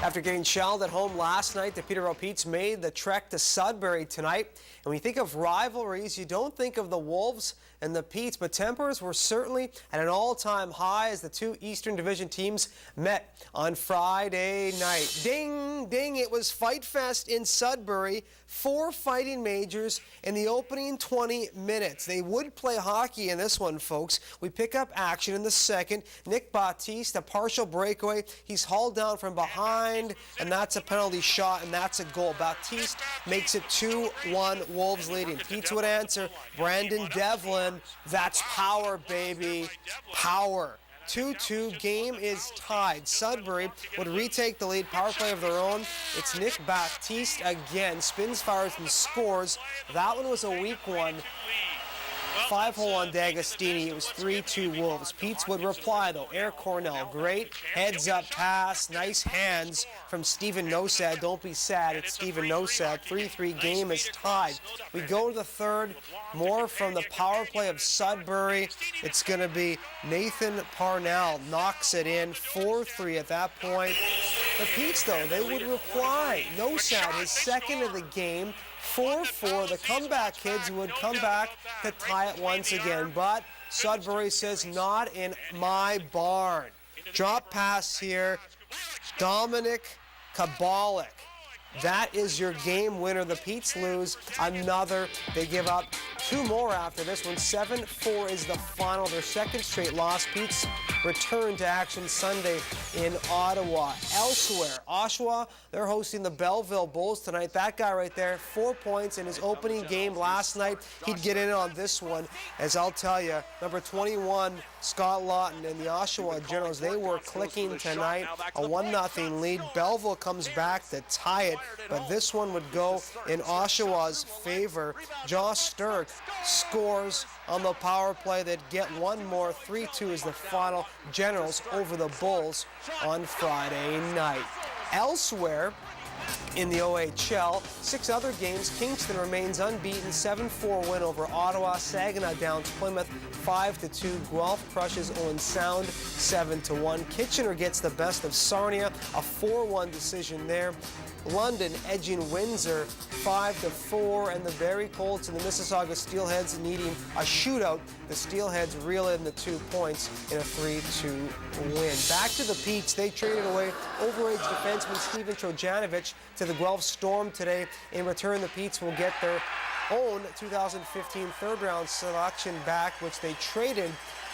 After getting shelled at home last night, the Peterborough Petes made the trek to Sudbury tonight. And when you think of rivalries, you don't think of the Wolves and the Petes, but tempers were certainly at an all-time high as the two Eastern Division teams met on Friday night. Ding, ding, it was Fight Fest in Sudbury. 4 fighting majors in the opening 20 minutes. They would play hockey in this one, folks. We pick up action in the second. Nick Baptiste, a partial breakaway. He's hauled down from behind, and that's a penalty shot, and that's a goal. Baptiste makes it 2-1, Wolves leading. Petes would answer. Brandon Devlin, that's power, baby. Power. 2-2, game is tied. Sudbury would retake the lead, power play of their own. It's Nick Baptiste again, spins, fires, and scores. That one was a weak one. 5-hole on D'Agostini. It was 3-2 Wolves. Petes would reply, though. Air Cornell, great heads-up pass. Nice hands from Stephen Nosad. Don't be sad. It's Stephen Nosad. 3-3 game is tied. We go to the third. More from the power play of Sudbury. It's going to be Nathan Parnell. Knocks it in. 4-3 at that point. The Petes, though, they would reply. Nosad, his second of the game. 4-4, the comeback kids would come back to tie it once again, but Sudbury says, not in my barn. Drop pass here, Dominic Kabalik. That is your game winner. The Petes lose another. They give up 2 more after this one. 7-4 is the final. Their second straight loss. Petes return to action Sunday in Ottawa. Elsewhere, Oshawa, they're hosting the Belleville Bulls tonight. That guy right there, 4 points in his opening game last night. He'd get in on this one, as I'll tell you. Number 21, Scott Lawton and the Oshawa Generals, they were clicking tonight. A 1-0 lead. Belleville comes back to tie it, but this one would go in Oshawa's favor. Josh Sturck scores on the power play. They'd get one more. 3-2 is the final. Generals over the Bulls on Friday night. Elsewhere in the OHL, 6 other games. Kingston remains unbeaten. 7-4 win over Ottawa. Saginaw downs Plymouth 5-2. Guelph crushes Owen Sound 7-1. Kitchener gets the best of Sarnia. A 4-1 decision there. London edging Windsor 5-4, and the Barrie Colts and the Mississauga Steelheads needing a shootout. The Steelheads reel in the 2 points in a 3-2 win. Back to the Petes. They traded away overage defenseman Steven Trojanovic to the Guelph Storm today. In return, the Petes will get their own 2015 third-round selection back, which they traded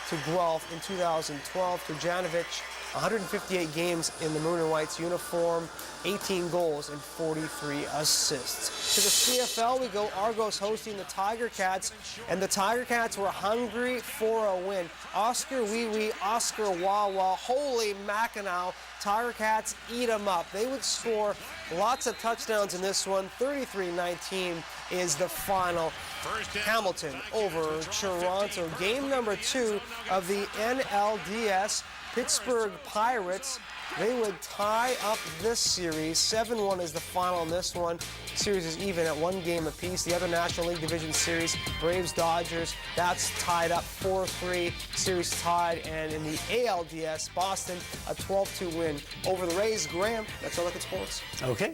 to Guelph in 2012. Trojanovic, 158 games in the Maroon and White's uniform, 18 goals and 43 assists. To the CFL we go. Argos hosting the Tiger Cats, and the Tiger Cats were hungry for a win. Oscar Wee Wee, Oscar Wawa, holy Mackinac. Tiger Cats eat them up. They would score lots of touchdowns in this one. 33-19 is the final. Hamilton over Toronto. Game number 2 of the NLDS. Pittsburgh Pirates, they would tie up this series. 7-1 is the final in this one. Series is even at 1 game apiece. The other National League Division Series, Braves-Dodgers, that's tied up 4-3. Series tied. And in the ALDS, Boston, a 12-2 win over the Rays. Graham, that's all at the sports. Okay.